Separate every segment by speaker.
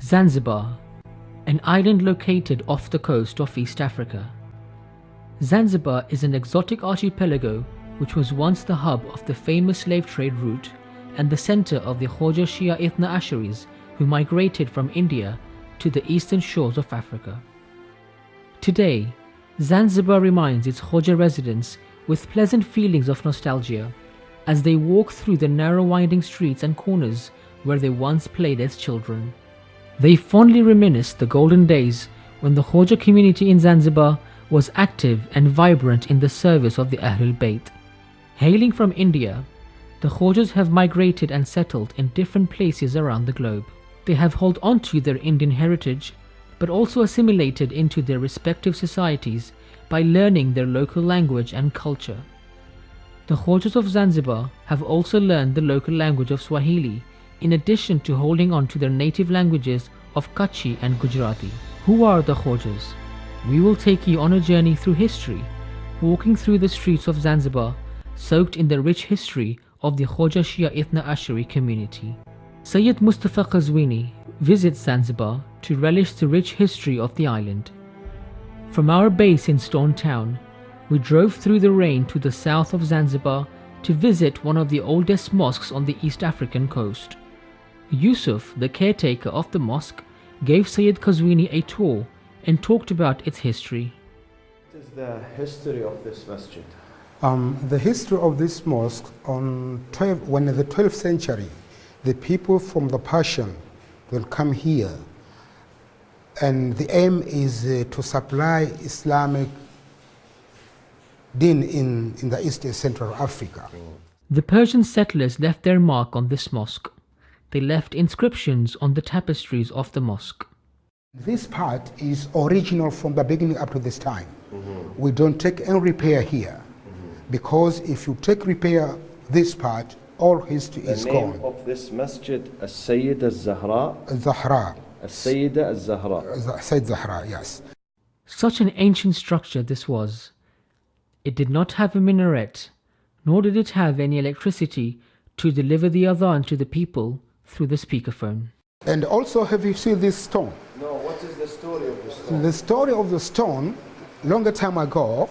Speaker 1: Zanzibar, an island located off the coast of East Africa. Zanzibar is an exotic archipelago which was once the hub of the famous slave trade route and the center of the Khoja Shia Ithna Asharis who migrated from India to the eastern shores of Africa. Today, Zanzibar reminds its Khoja residents with pleasant feelings of nostalgia as they walk through the narrow winding streets and corners where they once played as children. They fondly reminisce the golden days when the Khoja community in Zanzibar was active and vibrant in the service of the Ahlul Bayt. Hailing from India, the Khojas have migrated and settled in different places around the globe. They have held on to their Indian heritage, but also assimilated into their respective societies by learning their local language and culture. The Khojas of Zanzibar have also learned the local language of Swahili, in addition to holding on to their native languages of Kutchi and Gujarati. Who are the Khojas? We will take you on a journey through history, walking through the streets of Zanzibar, soaked in the rich history of the Khoja Shia Ithna Ashari community. Sayyid Mustafa Qazwini visits Zanzibar to relish the rich history of the island. From our base in Stone Town, we drove through the rain to the south of Zanzibar to visit one of the oldest mosques on the East African coast. Yusuf, the caretaker of the mosque, gave Sayyid Qazwini a tour and talked about its history.
Speaker 2: What is the history of this masjid?
Speaker 3: The history of this mosque, when in the 12th century, the people from the Persian will come here, and the aim is to supply Islamic deen in the East and Central Africa.
Speaker 1: The Persian settlers left their mark on this mosque. They left inscriptions on the tapestries of the mosque.
Speaker 3: This part is original from the beginning up to this time. We don't take any repair here, because if you take repair this part, all history is gone.
Speaker 2: The name of this masjid, As-Sayyida Al-Zahra?
Speaker 3: Al-Zahra.
Speaker 2: As-Sayyida Al-Zahra.
Speaker 3: Sayyid Zahra, yes.
Speaker 1: Such an ancient structure this was. It did not have a minaret, nor did it have any electricity to deliver the adhan to the people through the speakerphone.
Speaker 3: And also, have you seen this stone?
Speaker 2: No, what is the story of the stone?
Speaker 3: The story of the stone, longer time ago,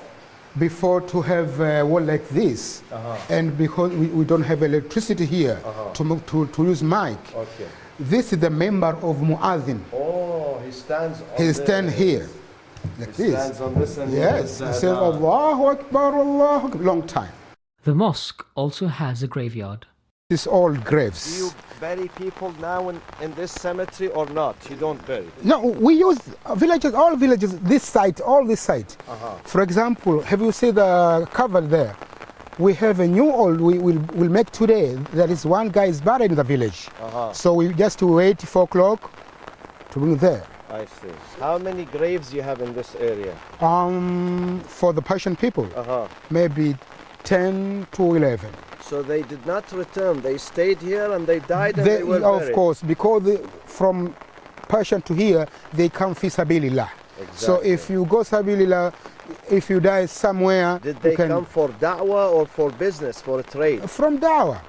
Speaker 3: before to have a wall like this, and because we don't have electricity here to use mic.
Speaker 2: Okay.
Speaker 3: This is the member of Mu'adhin.
Speaker 2: Oh, he stands on
Speaker 3: He stands here, like
Speaker 2: he
Speaker 3: this.
Speaker 2: stands on this and
Speaker 3: Yes, he says Allahu Akbar, Allahu Akbar, long time.
Speaker 1: The mosque also has a graveyard.
Speaker 3: It's all
Speaker 2: Do
Speaker 3: graves.
Speaker 2: you bury people now in this cemetery or not? You don't bury?
Speaker 3: No, we use villages, all villages, this side, all this side. For example, have you seen the cover there? We have a new old, we'll make today. There is one guy is buried in the village. So we just wait 4 o'clock to bring there.
Speaker 2: I see. How many graves you have in this area?
Speaker 3: For the Persian people, maybe 10 to 11.
Speaker 2: So they did not return, they stayed here and they died and they were buried.
Speaker 3: Of course, because from Persian to here, they come fi sabilillah.
Speaker 2: Exactly.
Speaker 3: So if you go sabilillah, if you die somewhere,
Speaker 2: Did they come for da'wah or for business, for a trade?
Speaker 3: From dawah.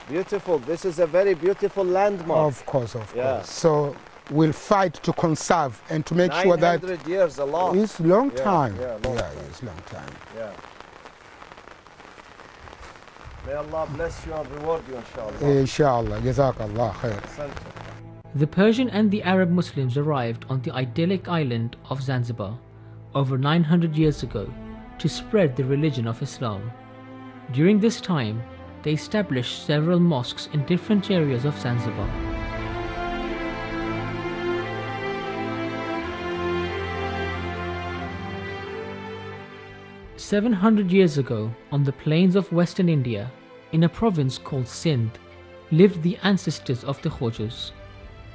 Speaker 2: Beautiful, this is a very beautiful landmark.
Speaker 3: Of course.
Speaker 2: Yeah.
Speaker 3: So we'll fight to conserve and to make sure that
Speaker 2: 900 years, a lot.
Speaker 3: it's long time.
Speaker 2: Yeah, long time.
Speaker 3: It's long time.
Speaker 2: Yeah. May Allah bless you and reward you, inshallah.
Speaker 3: Inshallah, jazakallah khair.
Speaker 1: The Persian and the Arab Muslims arrived on the idyllic island of Zanzibar over 900 years ago to spread the religion of Islam. During this time, they established several mosques in different areas of Zanzibar. "700 years ago, on the plains of western India, in a province called Sindh, lived the ancestors of the Khojas,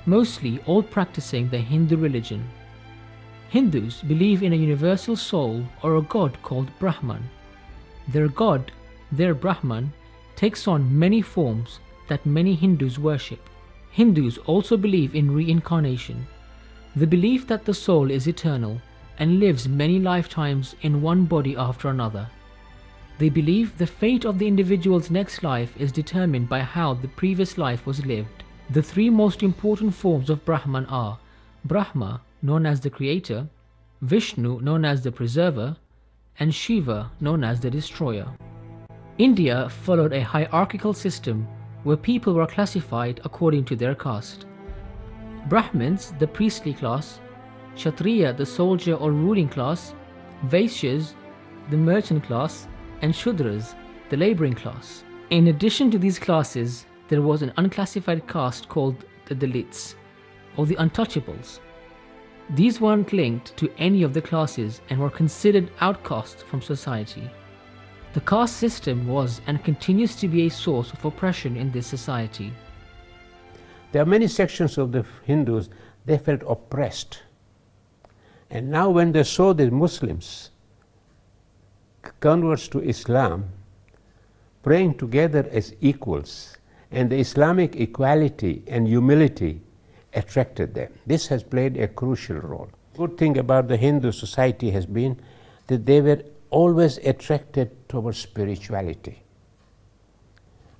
Speaker 1: mostly all practicing the Hindu religion. Hindus believe in a universal soul or a god called Brahman. Their god, their Brahman, takes on many forms that many Hindus worship. Hindus also believe in reincarnation, the belief that the soul is eternal and lives many lifetimes in one body after another. They believe the fate of the individual's next life is determined by how the previous life was lived. The three most important forms of Brahman are Brahma, known as the creator, Vishnu, known as the preserver, and Shiva, known as the destroyer. India followed a hierarchical system where people were classified according to their caste. Brahmins, the priestly class, Kshatriya, the soldier or ruling class, Vaishyas, the merchant class, and Shudras, the laboring class. In addition to these classes, there was an unclassified caste called the Dalits, or the untouchables. These weren't linked to any of the classes and were considered outcasts from society. The caste system was and continues to be a source of oppression in this society.
Speaker 4: There are many sections of the Hindus, they felt oppressed. And now when they saw the Muslims, converts to Islam, praying together as equals, and the Islamic equality and humility attracted them. This has played a crucial role. Good thing about the Hindu society has been that they were always attracted towards spirituality.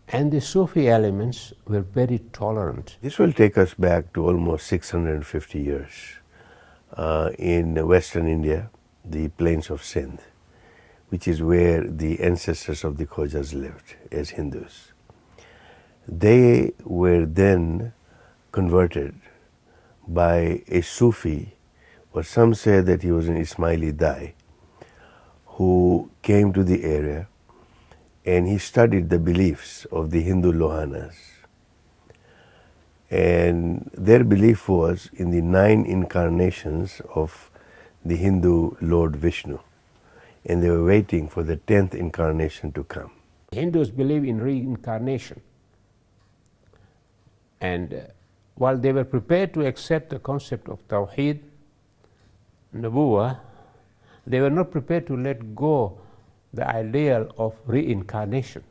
Speaker 4: And the Sufi elements were very tolerant.
Speaker 5: This will take us back to almost 650 years in Western India, the plains of Sindh, which is where the ancestors of the Khojas lived as Hindus. They were then converted by a Sufi, or some say that he was an Ismaili Dai, who came to the area and he studied the beliefs of the Hindu Lohanas. And their belief was in the 9 incarnations of the Hindu Lord Vishnu. And they were waiting for the 10th incarnation to come.
Speaker 4: Hindus believe in reincarnation. And while they were prepared to accept the concept of Tawheed, Nubuwah, they were not prepared to let go the ideal of reincarnation,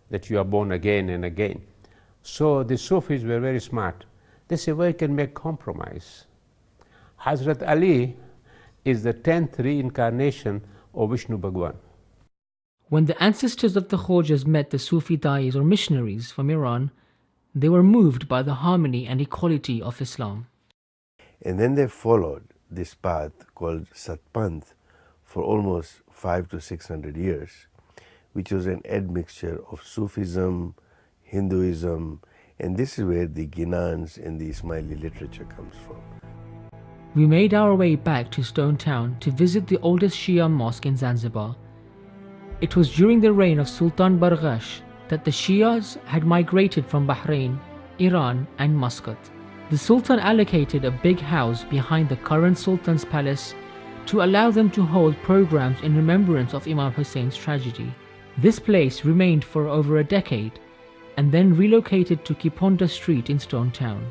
Speaker 4: that you are born again and again. So the Sufis were very smart. They said, well, we can make compromise. Hazrat Ali is the 10th reincarnation of Vishnu Bhagwan.
Speaker 1: When the ancestors of the Khojas met the Sufi Dais or missionaries from Iran, they were moved by the harmony and equality of Islam.
Speaker 5: And then they followed this path called Satpanth for almost 500 to 600 years, which was an admixture of Sufism, Hinduism, and this is where the Ginans and the Ismaili literature comes from.
Speaker 1: We made our way back to Stone Town to visit the oldest Shia mosque in Zanzibar. It was during the reign of Sultan Barghash that the Shias had migrated from Bahrain, Iran and Muscat. The Sultan allocated a big house behind the current Sultan's palace to allow them to hold programs in remembrance of Imam Hussein's tragedy. This place remained for over a decade and then relocated to Kiponda Street in Stone Town.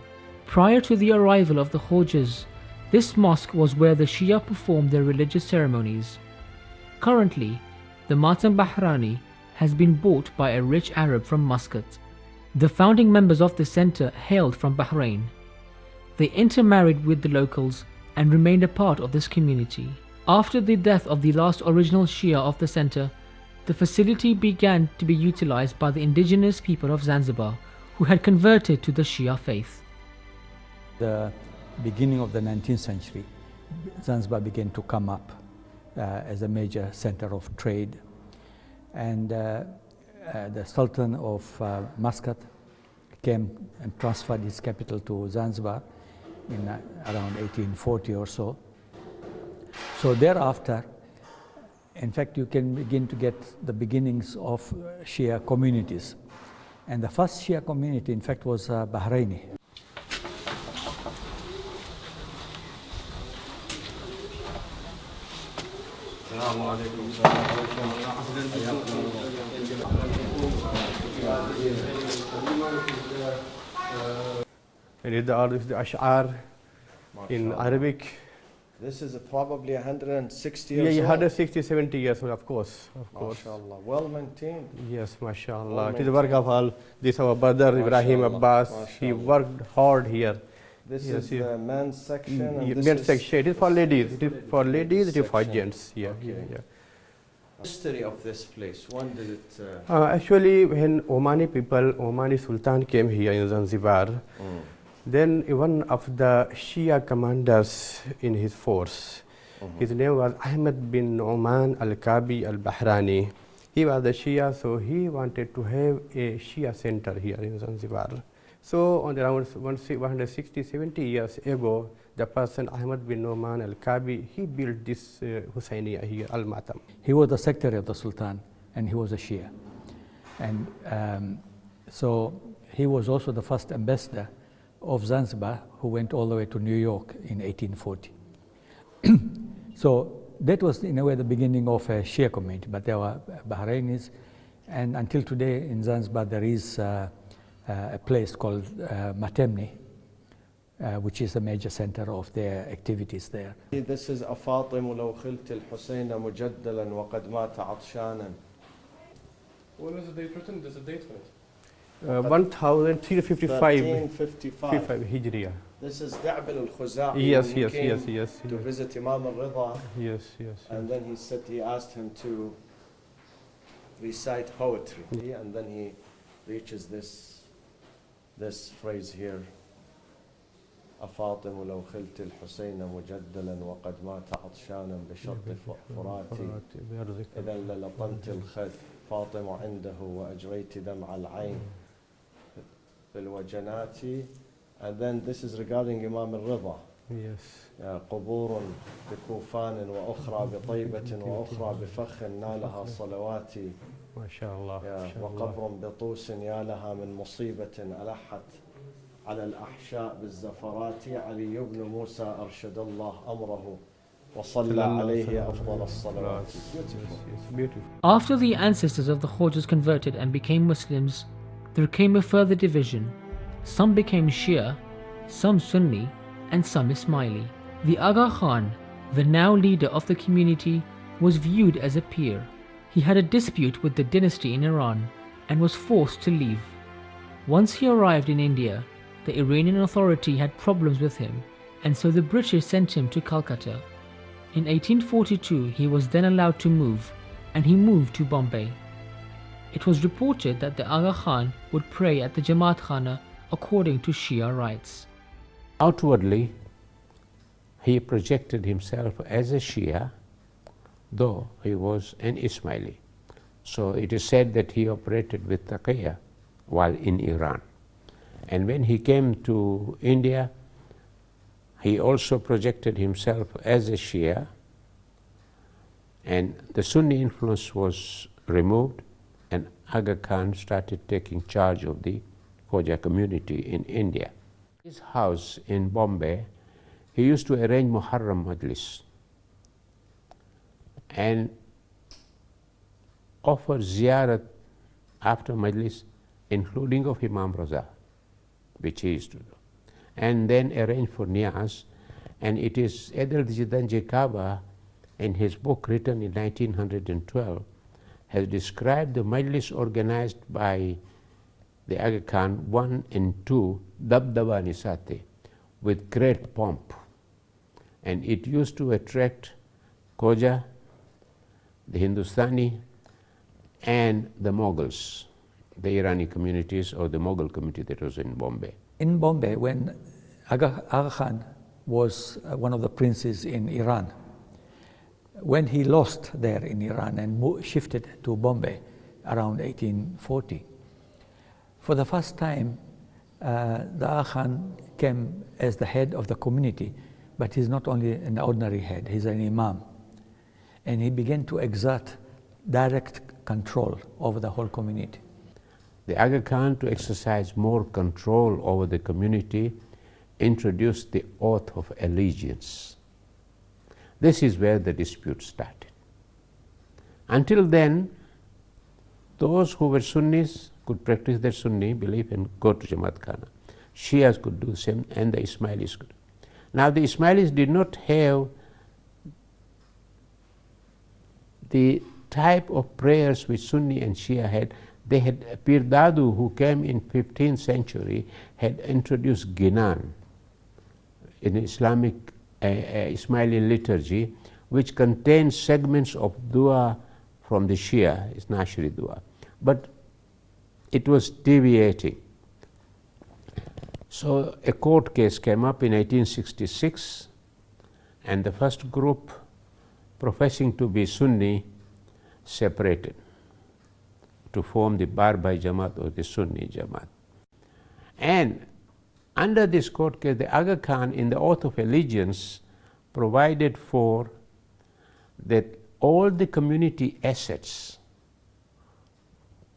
Speaker 1: Prior to the arrival of the Khojas, this mosque was where the Shia performed their religious ceremonies. Currently, the Matam Bahrani has been bought by a rich Arab from Muscat. The founding members of the center hailed from Bahrain. They intermarried with the locals and remained a part of this community. After the death of the last original Shia of the center, the facility began to be utilized by the indigenous people of Zanzibar who had converted to the Shia faith.
Speaker 6: The beginning of the 19th century, Zanzibar began to come up as a major center of trade. And the Sultan of Muscat came and transferred his capital to Zanzibar in around 1840 or so. So thereafter, in fact, you can begin to get the beginnings of Shia communities. And the first Shia community, in fact, was Bahraini.
Speaker 7: I read all the Ash'ar in Arabic.
Speaker 2: This is probably 160 years old.
Speaker 7: Yeah, 160, 70 years old, of course.
Speaker 2: MashaAllah, well maintained.
Speaker 7: Yes, MashaAllah. It is the work of all this, our brother Ibrahim Abbas. He worked hard here.
Speaker 2: This is the men's section. And this
Speaker 7: men's
Speaker 2: is
Speaker 7: section. It is for ladies. It is for ladies, it is for
Speaker 2: section.
Speaker 7: gents. Yeah,
Speaker 2: Okay.
Speaker 7: yeah.
Speaker 2: History of this place. When did it?
Speaker 7: Actually, when Omani Sultan came here in Zanzibar, then one of the Shia commanders in his force, his name was Ahmed bin Oman al-Kabi al-Bahrani. He was a Shia, so he wanted to have a Shia center here in Zanzibar. So on around 160-70 years ago, the person Ahmed bin Oman al-Kabi, he built this Husainiya here, Al-Matam.
Speaker 6: He was the secretary of the Sultan, and he was a Shia. And so he was also the first ambassador of Zanzibar, who went all the way to New York in 1840. So that was in a way the beginning of a Shia community, but there were Bahrainis, and until today in Zanzibar there is a place called Matemni, which is a major center of their activities there.
Speaker 2: This is أفاطم لو خلت الحسين مجدلا وقد مات عطشانا.
Speaker 8: When was the date written? There's a date for it.
Speaker 7: 1355
Speaker 2: 1355
Speaker 7: Hijriya.
Speaker 2: This is Da'bil al-Khuzai.
Speaker 7: Yes,
Speaker 2: when he
Speaker 7: yes,
Speaker 2: came
Speaker 7: yes, yes.
Speaker 2: to visit Imam al-Rida.
Speaker 7: Yes, yes.
Speaker 2: And then he said, he asked him to recite poetry. And then he reaches this phrase here. أفاطم لو خلت الحسين مجدلا وقد مات عطشانا بشط فراتي إذا للطمت الخد فاطم عنده وأجريت دمع العين في الوجنات. And then this is regarding Imam al-Rida.
Speaker 7: Yes.
Speaker 2: قبور بكوفان وأخرى بطيبة وأخرى بفخ نالها صلواتي.
Speaker 7: ما شاء الله.
Speaker 2: وقبر بطوس يا لها من مصيبة ألحت على الأحشاء بالزفرات. علي بن موسى أرشد الله أمره وصلى عليه أفضل الصلوات.
Speaker 7: Beautiful.
Speaker 1: After the ancestors of the Khojas converted and became Muslims, there came a further division. Some became Shia, some Sunni, and some Ismaili. The Aga Khan, the now leader of the community, was viewed as a peer. He had a dispute with the dynasty in Iran and was forced to leave. Once he arrived in India, the Iranian authority had problems with him, and so the British sent him to Calcutta. In 1842, he was then allowed to move, and he moved to Bombay. It was reported that the Aga Khan would pray at the Jamaat Khana according to Shia rites.
Speaker 4: Outwardly, he projected himself as a Shia, though he was an Ismaili. So it is said that he operated with Taqiyya while in Iran. And when he came to India, he also projected himself as a Shia, and the Sunni influence was removed, and Aga Khan started taking charge of the Khoja community in India. His house in Bombay, he used to arrange Muharram Majlis and offer ziyarat after Majlis, including of Imam Raza, which he used to do, and then arrange for Niyaz. And it is Edel Jidanji Kaaba, in his book written in 1912, has described the Majlis organized by the Aga Khan 1 and 2, Dabdaba Nisate, with great pomp. And it used to attract Khoja, the Hindustani, and the Mughals, the Irani communities or the Mughal community that was in Bombay.
Speaker 6: In Bombay, when Aga Khan was one of the princes in Iran, when he lost there in Iran and shifted to Bombay around 1840, for the first time, the Aga Khan came as the head of the community, but he's not only an ordinary head, he's an imam. And he began to exert direct control over the whole community.
Speaker 4: The Aga Khan, to exercise more control over the community, introduced the oath of allegiance. This is where the dispute started. Until then, those who were Sunnis could practice their Sunni belief and go to Jamaat Khana. Shias could do the same, and the Ismailis could. Now the Ismailis did not have the type of prayers which Sunni and Shia had. They had Pir Dadu, who came in 15th century, had introduced Ginan in Islamic Ismaili liturgy, which contains segments of dua from the Shia, is Nashri Dua. But it was deviating. So a court case came up in 1866, and the first group professing to be Sunni separated to form the Barbai Jamaat or the Sunni Jamaat. And under this court case, the Aga Khan in the oath of allegiance provided for that all the community assets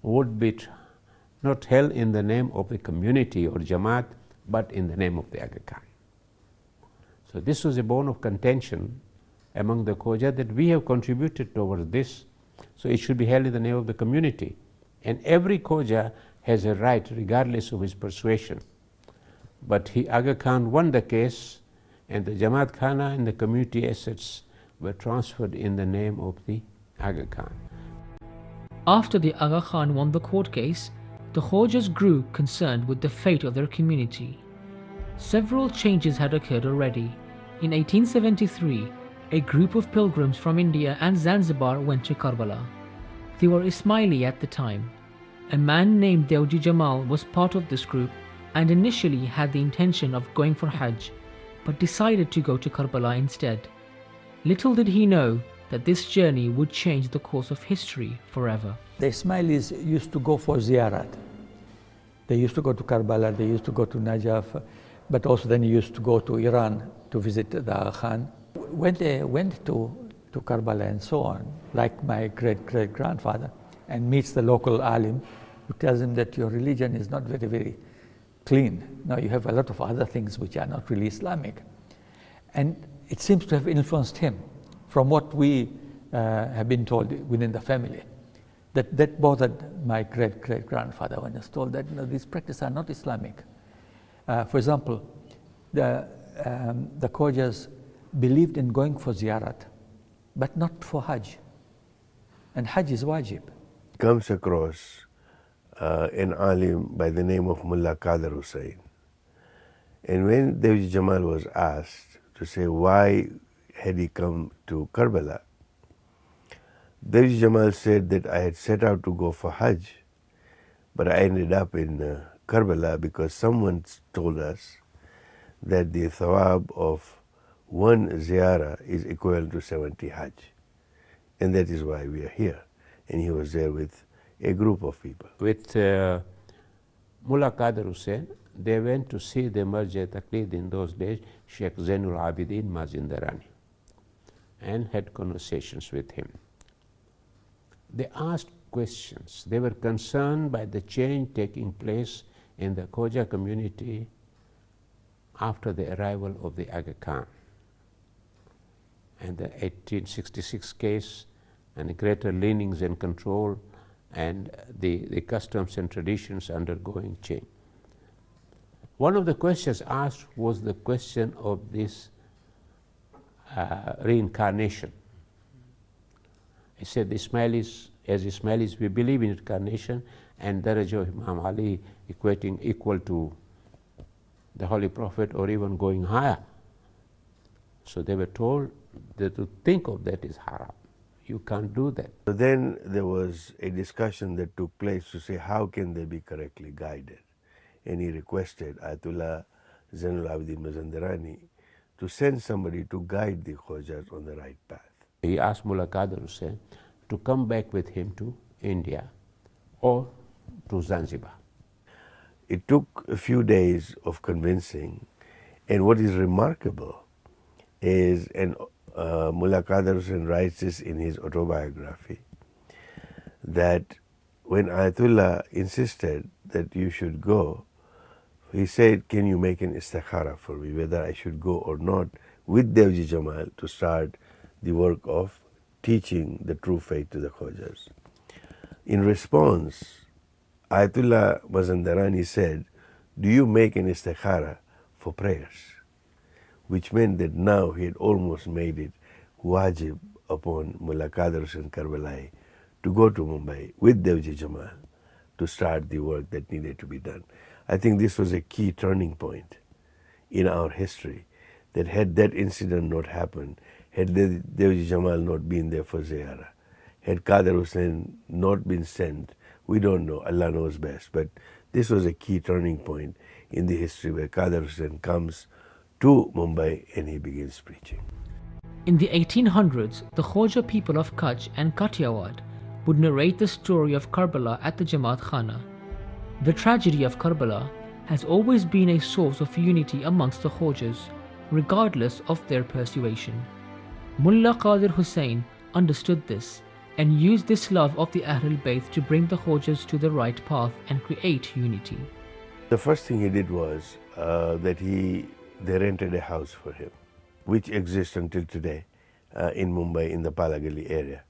Speaker 4: would be not held in the name of the community or Jamaat, but in the name of the Aga Khan. So this was a bone of contention among the Khoja that we have contributed towards this, so it should be held in the name of the community. And every Khoja has a right, regardless of his persuasion. But Aga Khan won the case, and the Jamaat Khana and the community assets were transferred in the name of the Aga Khan.
Speaker 1: After the Aga Khan won the court case, the Khojas grew concerned with the fate of their community. Several changes had occurred already. In 1873, a group of pilgrims from India and Zanzibar went to Karbala. They were Ismaili at the time. A man named Dewji Jamal was part of this group and initially had the intention of going for Hajj, but decided to go to Karbala instead. Little did he know that this journey would change the course of history forever.
Speaker 6: The Ismailis used to go for ziyarat. They used to go to Karbala, they used to go to Najaf, but also then used to go to Iran to visit the Aga Khan. When they went to Karbala and so on, like my great-great-grandfather, and meets the local alim, who tells him that your religion is not very, very clean. Now you have a lot of other things which are not really Islamic. And it seems to have influenced him, from what we have been told within the family. That bothered my great-great-grandfather when he was told that these practices are not Islamic. For example, the Khojas believed in going for ziyarat, but not for Hajj. And Hajj is wajib.
Speaker 5: Comes across an alim by the name of Mullah Qadir Hussain. And when Dewji Jamal was asked to say why had he come to Karbala, Dewji Jamal said that I had set out to go for Hajj, but I ended up in Karbala because someone told us that the thawab of one ziyarah is equivalent to 70 Hajj. And that is why we are here. And he was there with a group of people.
Speaker 4: With Mullah Qadir Hussain, they went to see the Marja Taqlid in those days, Sheikh Zainul Abidin Mazindarani, and had conversations with him. They asked questions. They were concerned by the change taking place in the Khoja community after the arrival of the Aga Khan. And the 1866 case, and the greater leanings and control, and the customs and traditions undergoing change. One of the questions asked was the question of this reincarnation. He said, the Ismailis, as Ismailis, we believe in incarnation, and Darajah of Imam Ali equating equal to the Holy Prophet or even going higher. So they were told that to think of that is haram. You can't do that.
Speaker 5: So then there was a discussion that took place to say how can they be correctly guided. And he requested Ayatollah Zainul Abidin Mazandarani to send somebody to guide the Khojas on the right path.
Speaker 4: He asked Mullah Qadir Hussain to come back with him to India or to Zanzibar.
Speaker 5: It took a few days of convincing, and what is remarkable is, and Mullah Qadir Hussain writes this in his autobiography, that when Ayatollah insisted that you should go, he said, can you make an istikhara for me, whether I should go or not, with Dewji Jamal to start the work of teaching the true faith to the Khojas. In response, Ayatollah Mazandarani said, do you make an istikhara for prayers? Which meant that now he had almost made it wajib upon Mullah Qadir Hussain Karbala to go to Mumbai with Dewji Jamal to start the work that needed to be done. I think this was a key turning point in our history, that had that incident not happened, had Dewji Jamal not been there for Ziyarah, had Qadir Hussain not been sent, we don't know, Allah knows best. But this was a key turning point in the history where Qadir Hussain comes to Mumbai and he begins preaching.
Speaker 1: In the 1800s, the Khoja people of Kutch and Kathiawar would narrate the story of Karbala at the Jamaat Khana. The tragedy of Karbala has always been a source of unity amongst the Khojas, regardless of their persuasion. Mullah Qadir Hussain understood this and used this love of the Ahlul Bayt to bring the Khojas to the right path and create unity.
Speaker 5: The first thing he did was that they rented a house for him, which exists until today in Mumbai in the Palagali area.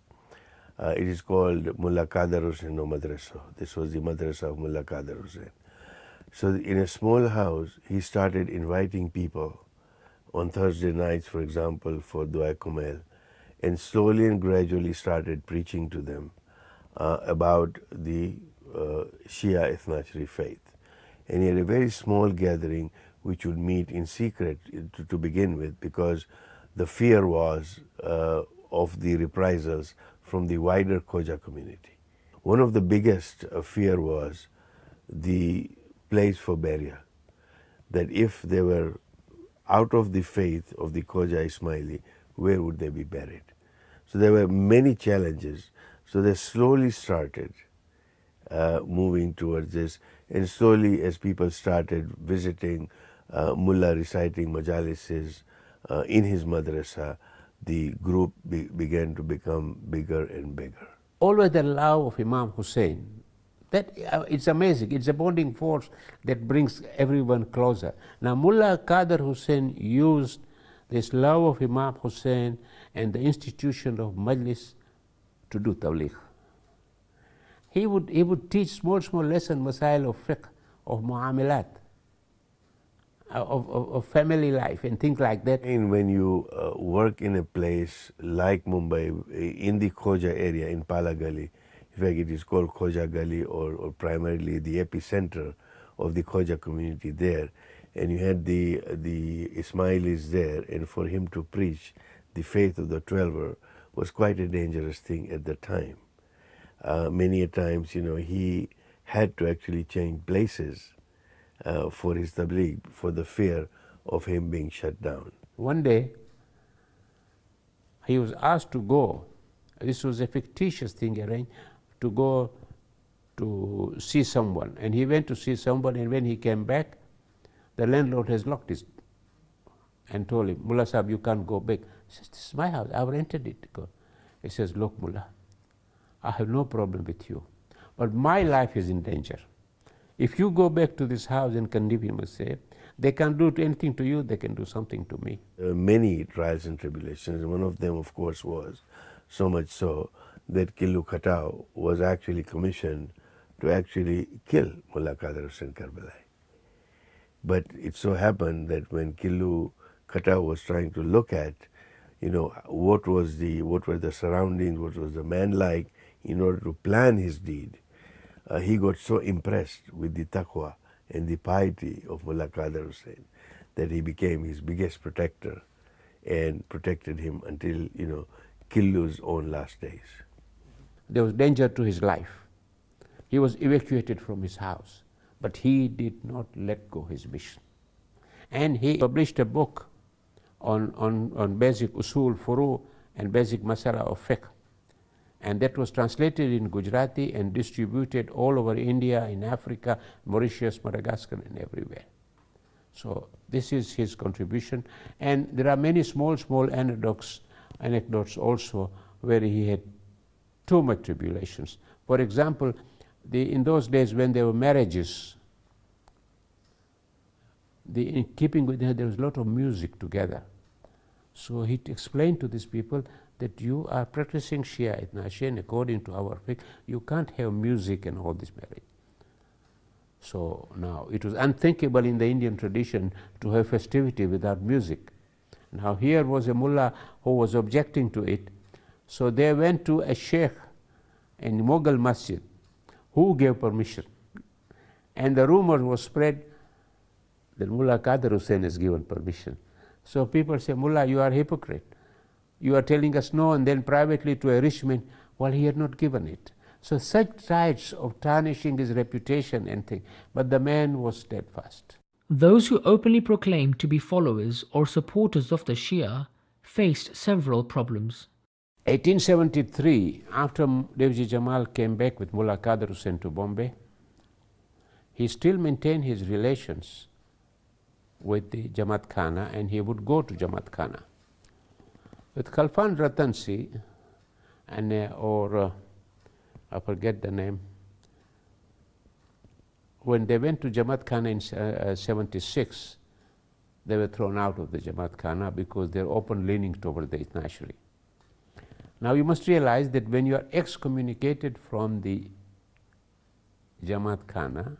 Speaker 5: It is called Mullah Qadir Hussain Madrasa. This was the madrasa of Mullah Qadir Hussain. So in a small house, he started inviting people on Thursday nights, for example, for Dua Kumail, and slowly and gradually started preaching to them about the Shia Ithnachari faith. And he had a very small gathering which would meet in secret to begin with, because the fear was of the reprisals from the wider Khoja community. One of the biggest fear was the place for burial, that if they were out of the faith of the Khoja Ismaili, where would they be buried? So there were many challenges. So they slowly started moving towards this, and slowly as people started visiting Mullah reciting majalises in his madrasa, the group began to become bigger and bigger.
Speaker 4: Always the love of Imam Hussain, that it's amazing. It's a bonding force that brings everyone closer. Now Mullah Qadir Hussain used this love of Imam Hussain and the institution of Majlis to do tabligh. He would teach small lessons, masail of fiqh, of muamalat, of family life and things like that.
Speaker 5: And when you work in a place like Mumbai, in the Khoja area, in Palagali, in fact it is called Khoja Gali, or primarily the epicenter of the Khoja community there, and you had the Ismailis there, and for him to preach the faith of the Twelver was quite a dangerous thing at the time. Many a times, he had to actually change places for his tabligh, for the fear of him being shut down.
Speaker 4: One day, he was asked to go. This was a fictitious thing arranged, to go to see someone. And he went to see someone, and when he came back, the landlord has locked his and told him, Mullah Sahib, you can't go back. He says, this is my house, I've rented it. He says, look, Mullah, I have no problem with you, but my life is in danger. If you go back to this house and condemn him and say, they can't do anything to you, they can do something to me.
Speaker 5: Many trials and tribulations. One of them, of course, was so much so that Killu Khatau was actually commissioned to actually kill Mullah Qadir Hussain Karbala. But it so happened that when Killu Khatau was trying to look at, what were the surroundings, what was the man like, in order to plan his deed, he got so impressed with the taqwa and the piety of Mullah Qadir Hussain that he became his biggest protector and protected him until, Killu's own last days.
Speaker 4: There was danger to his life. He was evacuated from his house, but he did not let go his mission. And he published a book on basic usul, furu, and basic masala of fiqh. And that was translated in Gujarati and distributed all over India, in Africa, Mauritius, Madagascar, and everywhere. So this is his contribution. And there are many small anecdotes also where he had too much tribulations. For example, in those days when there were marriages, in keeping with that, there was a lot of music together. So he explained to these people that you are practicing Shia Ithnachari, and according to our fiqh, you can't have music and all this marriage. So now it was unthinkable in the Indian tradition to have festivity without music. Now here was a mullah who was objecting to it. So they went to a sheikh in Mughal Masjid who gave permission. And the rumor was spread that Mullah Qadir Hussain has given permission. So people say, Mullah, you are a hypocrite. You are telling us no, and then privately to a rich man, while he had not given it. So such types of tarnishing his reputation and things, but the man was steadfast.
Speaker 1: Those who openly proclaimed to be followers or supporters of the Shia faced several problems.
Speaker 4: 1873, after Devji Jamal came back with Mullah Qadir Hussain to Bombay, he still maintained his relations with the Jamaat Khana, and he would go to Jamaat Khana. With Khalfan Ratansi, and I forget the name, when they went to Jamaat Khana in 76, they were thrown out of the Jamaat Khana because they're open leaning toward the Ithnashri. Now you must realize that when you are excommunicated from the Jamaat Khana,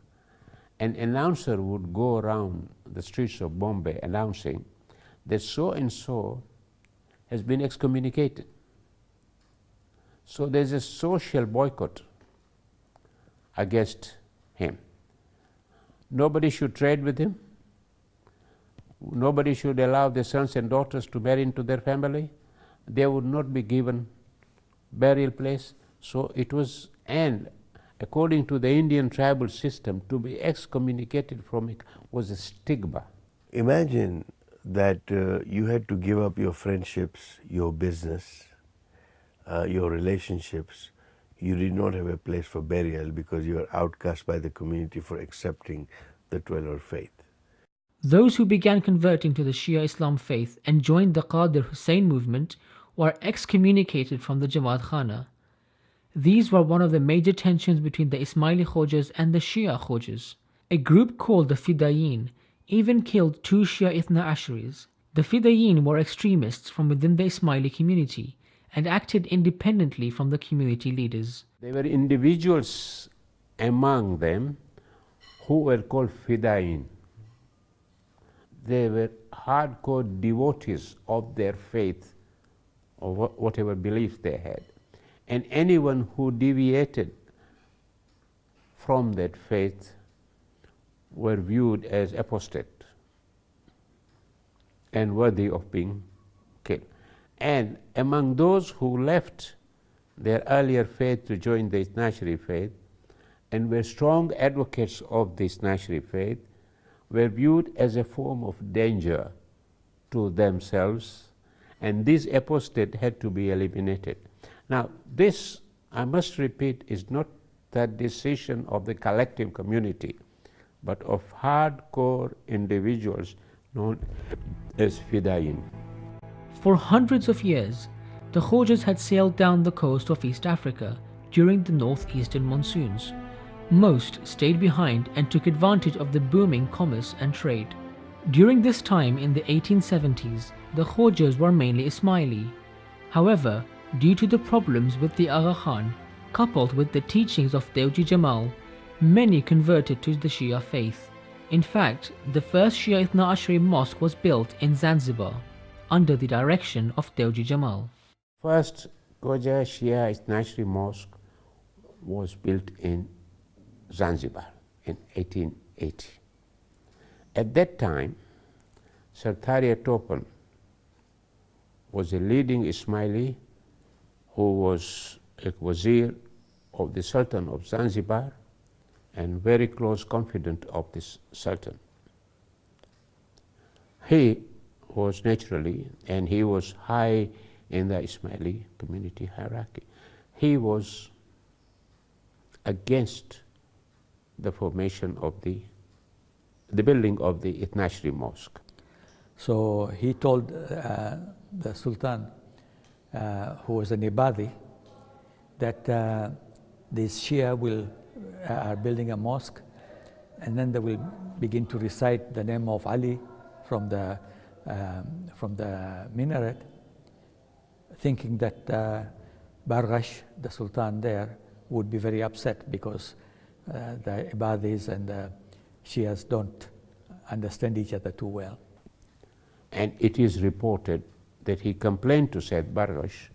Speaker 4: an announcer would go around the streets of Bombay announcing that so and so has been excommunicated. So there's a social boycott against him. Nobody should trade with him. Nobody should allow their sons and daughters to marry into their family. They would not be given burial place. So it was, and according to the Indian tribal system, to be excommunicated from it was a stigma.
Speaker 5: Imagine that you had to give up your friendships, your business, your relationships. You did not have a place for burial because you were outcast by the community for accepting the 12-hour faith.
Speaker 1: Those who began converting to the Shia Islam faith and joined the Qadir Hussain movement were excommunicated from the Jamaat Khana. These were one of the major tensions between the Ismaili Khojas and the Shia Khojas. A group called the Fidayin even killed 2 Shia Ithna Ashris. The Fidayin were extremists from within the Ismaili community and acted independently from the community leaders.
Speaker 4: There were individuals among them who were called Fidayin. They were hardcore devotees of their faith or whatever beliefs they had. And anyone who deviated from that faith were viewed as apostate and worthy of being killed. And among those who left their earlier faith to join the Ithnashri faith and were strong advocates of the Ithnashri faith were viewed as a form of danger to themselves, and these apostates had to be eliminated. Now this, I must repeat, is not the decision of the collective community, but of hardcore individuals known as Fidayin.
Speaker 1: For hundreds of years, the Khojas had sailed down the coast of East Africa during the northeastern monsoons. Most stayed behind and took advantage of the booming commerce and trade. During this time in the 1870s, the Khojas were mainly Ismaili. However, due to the problems with the Agha Khan, coupled with the teachings of Devji Jamal, many converted to the Shia faith. In fact, the first Shia Ithna Ashri mosque was built in Zanzibar, under the direction of Devji Jamal.
Speaker 4: First Khoja Shia Ithnashri mosque was built in Zanzibar in 1880. At that time, Sartaria Topan was a leading Ismaili who was a wazir of the Sultan of Zanzibar and very close confidant of this Sultan. He was naturally, and he was high in the Ismaili community hierarchy, he was against the formation of the building of the Ithnashri mosque.
Speaker 6: So he told the Sultan, who was an Ibadi, that these Shia are building a mosque, and then they will begin to recite the name of Ali from the minaret, thinking that Barghash, the Sultan there, would be very upset because the Ibadis and the Shias don't understand each other too well.
Speaker 4: And it is reported that he complained to Sayyid Barghash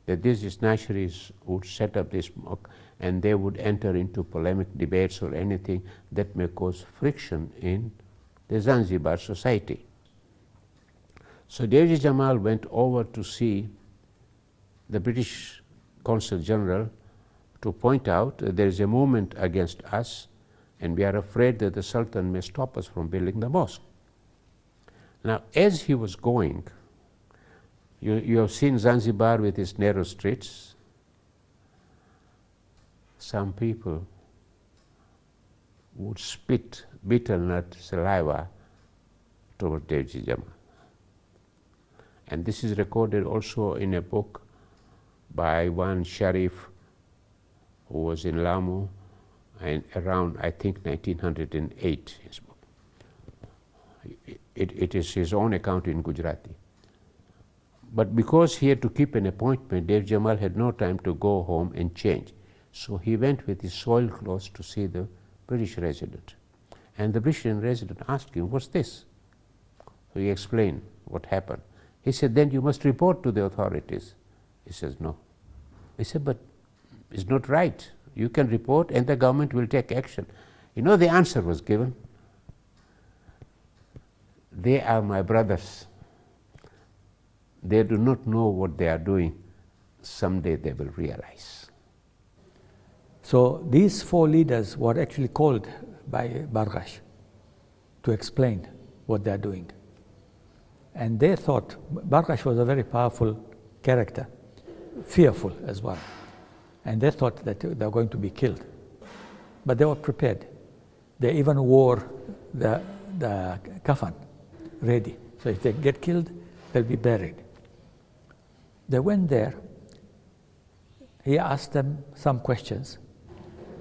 Speaker 4: that these Ithnashris would set up this mosque and they would enter into polemic debates or anything that may cause friction in the Zanzibar society. So Devji Jamal went over to see the British Consul General to point out that there is a movement against us and we are afraid that the Sultan may stop us from building the mosque. Now, as he was going, you have seen Zanzibar with its narrow streets. Some people would spit betel nut saliva toward Devji Jamal. And this is recorded also in a book by one Sharif who was in Lamu and around, I think, 1908, his book. It is his own account in Gujarati. But because he had to keep an appointment, Dev Jamal had no time to go home and change. So he went with his soiled clothes to see the British resident. And the British resident asked him, "What's this?" So he explained what happened. He said, "Then you must report to the authorities." He says, "No." He said, "But it's not right. You can report and the government will take action." You know, the answer was given. "They are my brothers. They do not know what they are doing. Someday they will realize."
Speaker 6: So these four leaders were actually called by Barghash to explain what they are doing. And they thought, Barghash was a very powerful character, fearful as well. And they thought that they were going to be killed. But they were prepared. They even wore the kafan ready. So if they get killed, they'll be buried. They went there. He asked them some questions,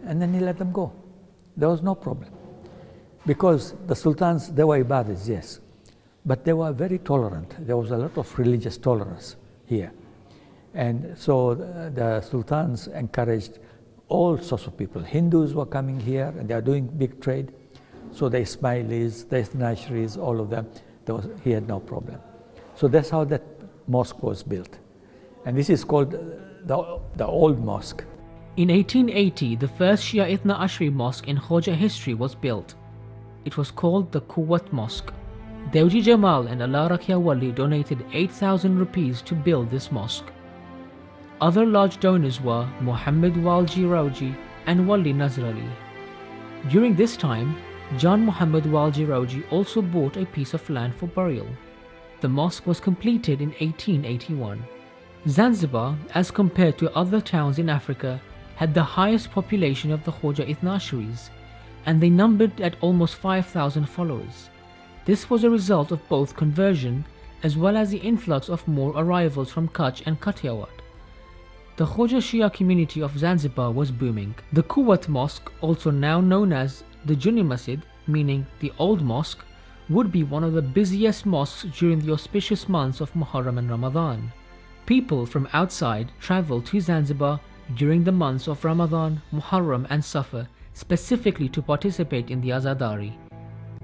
Speaker 6: and then he let them go. There was no problem. Because the sultans, they were ibadis, yes, but they were very tolerant. There was a lot of religious tolerance here. And so the sultans encouraged all sorts of people. Hindus were coming here, and they are doing big trade. So the Ismailis, the Nashiris, all of them, he had no problem. So that's how that mosque was built. And this is called the Old Mosque.
Speaker 1: In 1880, the first Shia Ithna Ashri mosque in Khoja History was built. It was called the Quwwat Mosque. Devji Jamal and Allah Rakhya Wali donated 8,000 rupees to build this mosque. Other large donors were Muhammad Walji Rauji and Wali Nazr Ali. During this time, John Muhammad Walji Rauji also bought a piece of land for burial. The mosque was completed in 1881. Zanzibar, as compared to other towns in Africa, had the highest population of the Khoja Ithna Ashris, and they numbered at almost 5,000 followers. This was a result of both conversion as well as the influx of more arrivals from Kutch and Kathiawar. The Khoja Shia community of Zanzibar was booming. The Quwwat Mosque, also now known as the Junni Masjid, meaning the Old Mosque, would be one of the busiest mosques during the auspicious months of Muharram and Ramadan. People from outside traveled to Zanzibar during the months of Ramadan, Muharram and Safar, specifically to participate in the Azadari.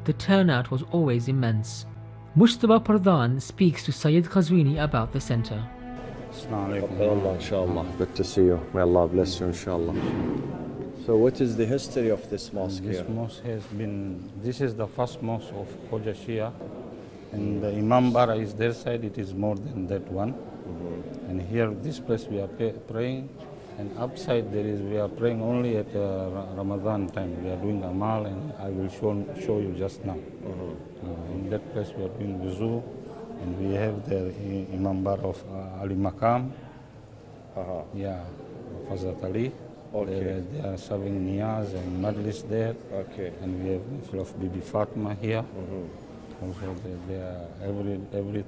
Speaker 1: The turnout was always immense. Mushtaba Pardhan speaks to Sayyid Khazwini about the center.
Speaker 2: Inshallah. Good to see you. May Allah bless you, inshallah. So what is the history of this mosque here?
Speaker 9: This mosque this is the first mosque of Khoja Shia, and the Imam Bara is their side, it is more than that one. And here, this place we are praying, and upside we are praying only at Ramadan time. We are doing Amal, and I will show you just now. In that place we are doing wuzu, and we have the Imam Bar of Ali Maqam, yeah, Fazat Ali.
Speaker 2: Okay.
Speaker 9: They are serving niyaz and majlis there.
Speaker 2: Okay.
Speaker 9: And we have full of Bibi Fatima here. Also, they are every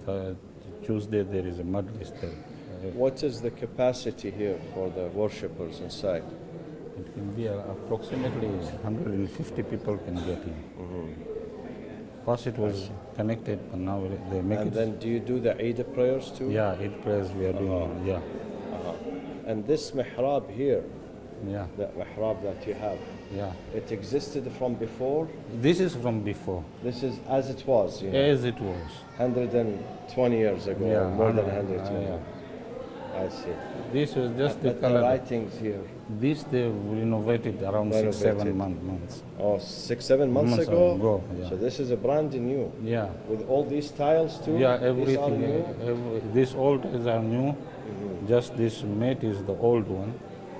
Speaker 9: Tuesday there is a majlis there.
Speaker 2: What is the capacity here for the worshippers inside?
Speaker 9: It can be approximately 150 people can get in. First it was connected, but now they make it.
Speaker 2: And then do you do the Eid prayers too?
Speaker 9: Yeah, Eid prayers we are doing, yeah.
Speaker 2: And this mihrab here,
Speaker 9: yeah,
Speaker 2: the mihrab that you have,
Speaker 9: yeah,
Speaker 2: it existed from before?
Speaker 9: This is from before.
Speaker 2: This is as it was, you know?
Speaker 9: As it was.
Speaker 2: 120 years ago,
Speaker 9: Yeah,
Speaker 2: or more than 120. I see.
Speaker 9: This was just the
Speaker 2: But the
Speaker 9: calendar.
Speaker 2: writings here.
Speaker 9: This they renovated around
Speaker 2: Renovated.
Speaker 9: 6-7 months.
Speaker 2: Oh, 6-7 months
Speaker 9: Months
Speaker 2: ago?
Speaker 9: ago, yeah.
Speaker 2: So this is a brand new.
Speaker 9: Yeah.
Speaker 2: With all these tiles too?
Speaker 9: Yeah,
Speaker 2: These are
Speaker 9: everything.
Speaker 2: new?
Speaker 9: This old is our new. Just this mat is the old one,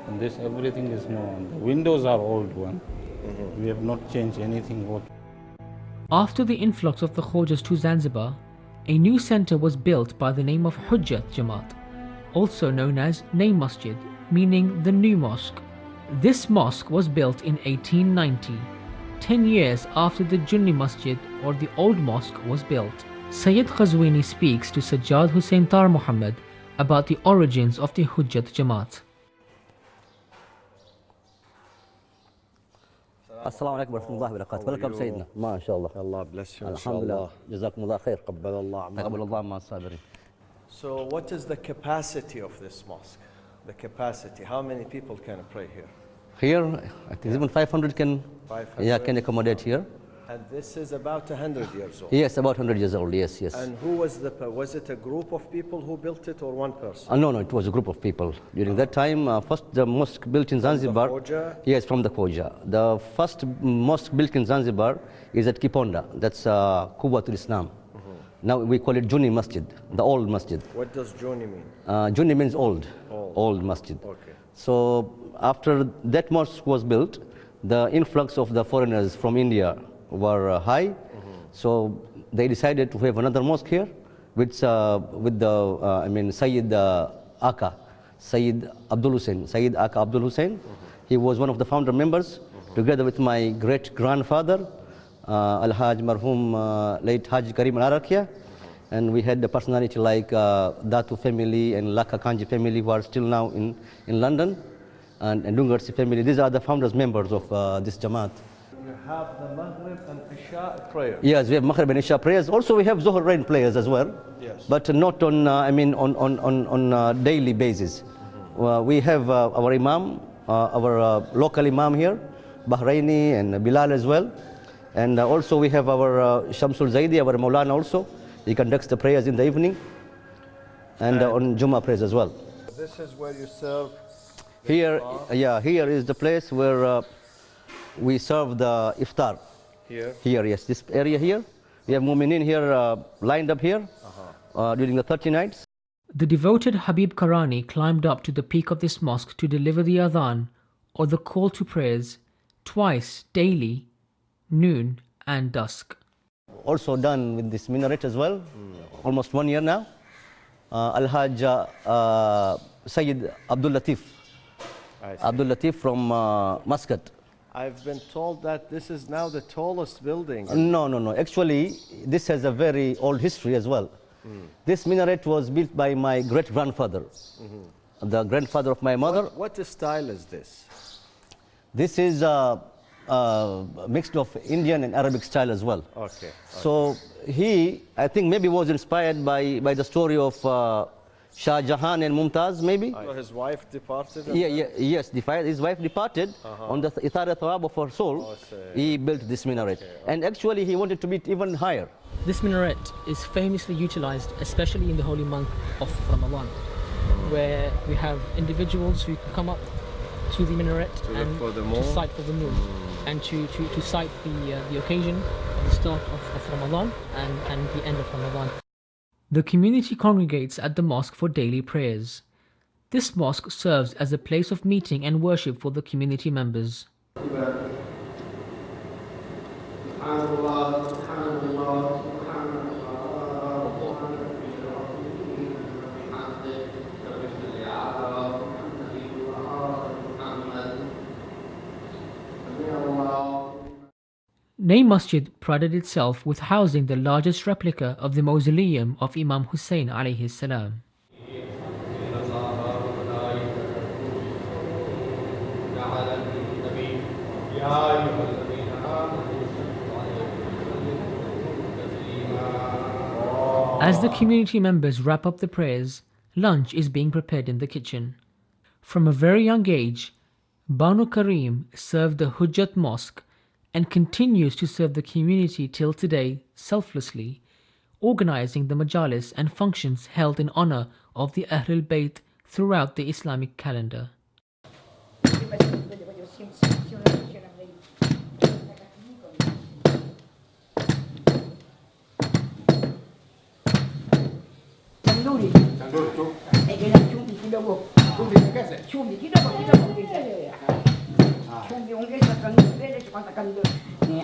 Speaker 9: and this everything is new. And the windows are old one. We have not changed anything.
Speaker 1: After the influx of the Khojas to Zanzibar, a new center was built by the name of Hujjat Jamaat, also known as Name Masjid, meaning the new mosque. This mosque was built in 1890, 10 years after the Junni Masjid or the old mosque was built. Sayyid Khazwini speaks to Sajjad Hussain Tar Muhammad about the origins of the Hujjat Jamaat.
Speaker 10: السلام عليكم ورحمة الله وبركاته. Welcome سيدنا. ما شاء الله.
Speaker 2: Allah bless you.
Speaker 10: الحمد لله. جزاكم الله خير.
Speaker 2: قبل الله
Speaker 10: تقبل
Speaker 2: أعمالكم.
Speaker 10: الله مع الصابرين.
Speaker 2: So what is the capacity of this mosque? The capacity, how many people can pray here?
Speaker 10: Here, I think even 500 can,
Speaker 2: 500?
Speaker 10: yeah, can accommodate here.
Speaker 2: And this is about 100 years old.
Speaker 10: Yes, about 100 years old. Yes, yes.
Speaker 2: And who was was it a group of people who built it or one person?
Speaker 10: No, it was a group of people. During that time, first the mosque built in Zanzibar.
Speaker 2: Khoja?
Speaker 10: Yes, from the Khoja. The first mosque built in Zanzibar is at Kiponda. That's Quwwatul Islam. Now we call it Junni Masjid, the old masjid.
Speaker 2: What does Juni mean?
Speaker 10: Junni means old, old masjid.
Speaker 2: Okay.
Speaker 10: So after that mosque was built, the influx of the foreigners from India were high. So they decided to have another mosque here with the Sayyid Aka, Sayyid Abdul Hussain, Sayyid Aka Abdul Hussain. He was one of the founder members, together with my great grandfather, Al-Haj Marhum late Haj Karim Al-Arakia. And we had the personality like Datu family and Laka Kanji family, who are still now in London, and Dungarsi family. These are the founders members of this Jamaat.
Speaker 2: You have the Maghrib and Isha prayer.
Speaker 10: Yes, we have Maghrib and Isha prayers. Also, we have Zohar rain prayers as well.
Speaker 2: Yes.
Speaker 10: But not on, on daily basis. We have our Imam, our local Imam here, Bahraini and Bilal as well. And also we have our Shamsul Zaidi, our Maulana also. He conducts the prayers in the evening and on Jummah prayers as well.
Speaker 2: This is where you serve.
Speaker 10: Here, here is the place where we serve the iftar.
Speaker 2: Here?
Speaker 10: Here, yes, this area here. We have mu'minin here lined up here during the 30 nights.
Speaker 1: The devoted Habib Karani climbed up to the peak of this mosque to deliver the adhan, or the call to prayers, twice daily, noon and dusk.
Speaker 10: Also done with this minaret as well, almost 1 year now. Al-Hajj Sayyid Abdul Latif. Abdul Latif from Muscat.
Speaker 2: I've been told that this is now the tallest building.
Speaker 10: No. Actually, this has a very old history as well. This minaret was built by my great-grandfather, the grandfather of my mother.
Speaker 2: What style is this?
Speaker 10: This is mixed of Indian and Arabic style as well.
Speaker 2: Okay.
Speaker 10: So he, I think, maybe was inspired by the story of Shah Jahan and Mumtaz, maybe.
Speaker 2: So his wife departed?
Speaker 10: Yes, his wife departed on the Ithara Thawab of her soul. He built this minaret. And actually, he wanted to be even higher.
Speaker 1: This minaret is famously utilized, especially in the holy month of Ramadan, where we have individuals who come up to the minaret and to sight for the moon, and to sight the occasion of the start of Ramadan and the end of Ramadan. The community congregates at the mosque for daily prayers. This mosque serves as a place of meeting and worship for the community members. Name Masjid prided itself with housing the largest replica of the mausoleum of Imam Hussain alayhi salam. As the community members wrap up the prayers, lunch is being prepared in the kitchen. From a very young age, Banu Karim served the Hujjat Mosque and continues to serve the community till today selflessly, organizing the majalis and functions held in honor of the Ahlul Bayt throughout the Islamic calendar.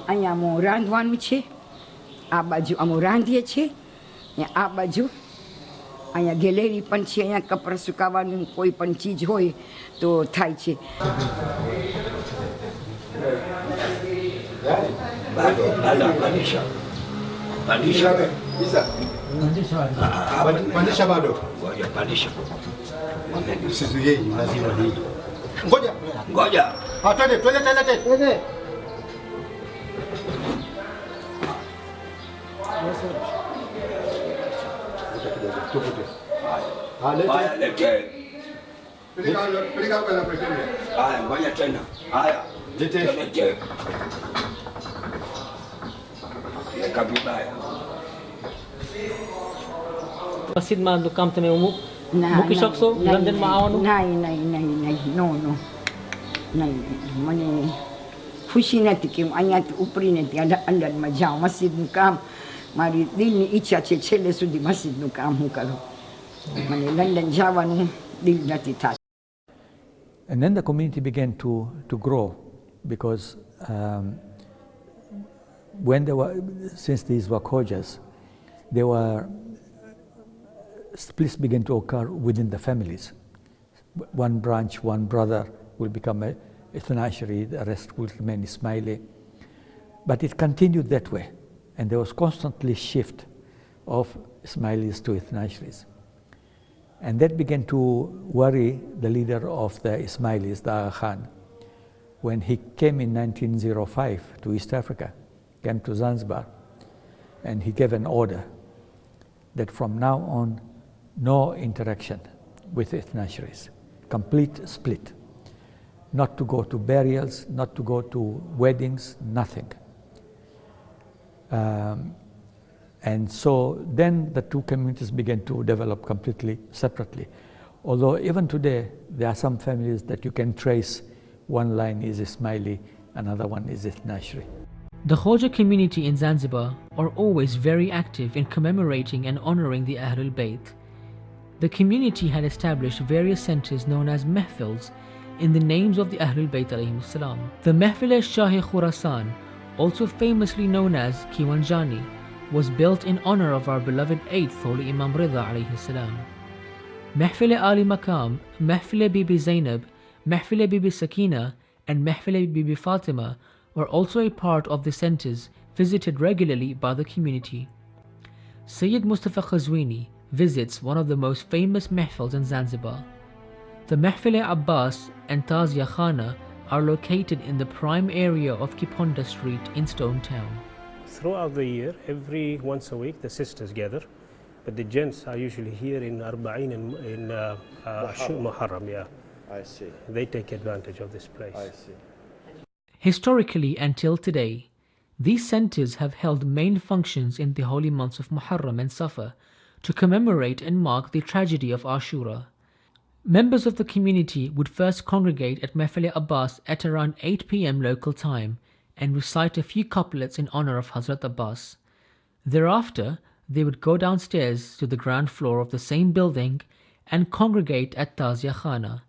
Speaker 11: Anya mo randwan che, abaju amorandie che, ya abaju anya geleri panci anya kaprasukawan koi panci joy to thai che.
Speaker 12: Pandisha bisa. Pandisha bado. Ngoja pandisha. Sisi yeye lazima ni. Ngoja. Twende. Haya, lete. Peleka kwa president. Haya, ngoja tena. Haya, lete. Leka vibaya.
Speaker 1: Masjid ma dukam tene umuk. Mukisok so London maawanu.
Speaker 11: Nai. No. Nai. Mane fushina tikim anyat uprineti andan majau masjid dukam. Mari dini icha chele su di masjid dukam hukalo. Mane London jawan dil dati ta.
Speaker 6: And then the community began to grow because since these were Khojas, splits began to occur within the families. One branch, one brother will become a Ithnashari, the rest will remain Ismaili. But it continued that way, and there was constantly shift of Ismailis to Ithnasharis. And that began to worry the leader of the Ismailis, the Aga Khan, when he came in 1905 to East Africa, came to Zanzibar, and he gave an order that from now on, no interaction with Ithnasharis, complete split. Not to go to burials, not to go to weddings, nothing. And so then the two communities began to develop completely separately. Although even today, there are some families that you can trace, one line is Ismaili, another one is Ithnashari.
Speaker 1: The Khoja community in Zanzibar are always very active in commemorating and honoring the Ahlul Bayt. The community had established various centers known as mehfils in the names of the Ahlul Bayt alayhim salam. The Mehfil-e-Shahi Khurasan, also famously known as Kiwanjani, was built in honor of our beloved 8th Holy Imam Rida alayhi salam. Mehfil-e-Ali Maqam, Mehfil-e-Bibi Zainab, Mehfil-e-Bibi Sakina and Mehfil-e-Bibi Fatima were also a part of the centers visited regularly by the community. Sayyid Mustafa Khazwini visits one of the most famous mehfils in Zanzibar. The Mehfil-e-Abbas and Tazia Khana are located in the prime area of Kiponda Street in Stone Town.
Speaker 13: Throughout the year, every once a week, the sisters gather, but the gents are usually here in Arba'in in Muharram, yeah.
Speaker 2: I see.
Speaker 13: They take advantage of this place.
Speaker 2: I see.
Speaker 1: Historically until today, these centers have held main functions in the holy months of Muharram and Safar to commemorate and mark the tragedy of Ashura. Members of the community would first congregate at Mehfil-e-Abbas at around 8 p.m. local time and recite a few couplets in honor of Hazrat Abbas. Thereafter, they would go downstairs to the ground floor of the same building and congregate at Tazia Khana.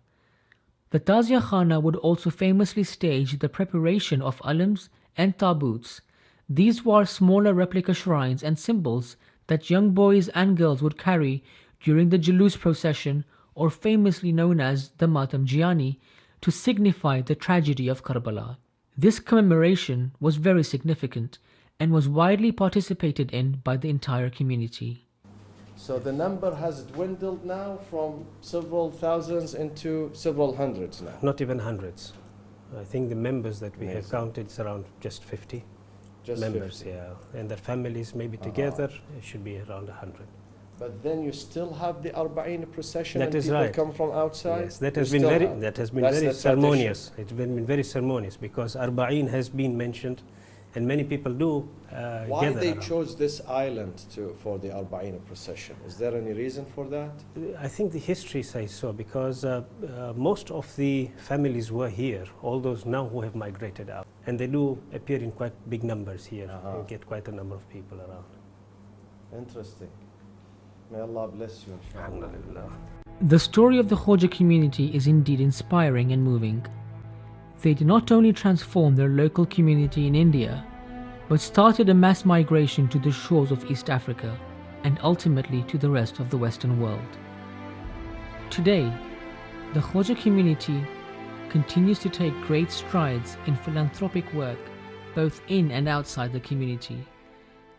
Speaker 1: The Tazia Khana would also famously stage the preparation of alams and tabuts. These were smaller replica shrines and symbols that young boys and girls would carry during the Julus procession, or famously known as the Matam Jiani, to signify the tragedy of Karbala. This commemoration was very significant and was widely participated in by the entire community.
Speaker 2: So the number has dwindled now from several thousands into several hundreds now.
Speaker 13: Not even hundreds. I think the members that we have counted is around just 50 members,
Speaker 2: 50.
Speaker 13: yeah. And their families maybe together, it should be around 100.
Speaker 2: But then you still have the Arba'in procession
Speaker 13: That
Speaker 2: and
Speaker 13: is
Speaker 2: people
Speaker 13: right.
Speaker 2: come from outside?
Speaker 13: Yes, that
Speaker 2: You
Speaker 13: has been
Speaker 2: still
Speaker 13: very,
Speaker 2: have. That's
Speaker 13: very
Speaker 2: the
Speaker 13: ceremonious. It's been very ceremonious because Arba'in has been mentioned and many people do
Speaker 2: Why
Speaker 13: gather
Speaker 2: they
Speaker 13: around.
Speaker 2: chose this island for the Arba'in procession? Is there any reason for that?
Speaker 13: I think the history says so, because most of the families were here, all those now who have migrated out. And they do appear in quite big numbers here. You get quite a number of people around.
Speaker 2: Interesting. May Allah bless you, inshallah.
Speaker 1: The story of the Khoja community is indeed inspiring and moving. They did not only transform their local community in India, but started a mass migration to the shores of East Africa and ultimately to the rest of the Western world. Today, the Khoja community continues to take great strides in philanthropic work both in and outside the community.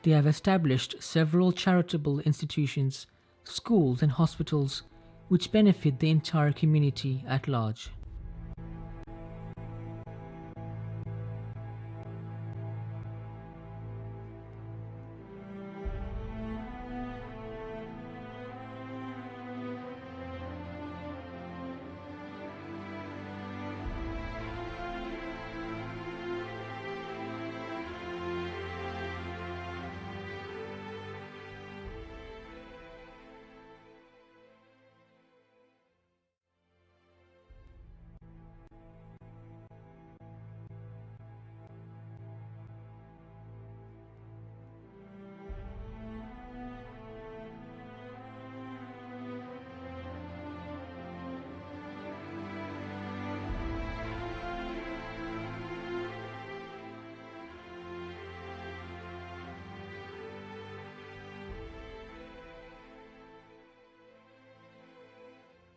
Speaker 1: They have established several charitable institutions, schools and hospitals which benefit the entire community at large.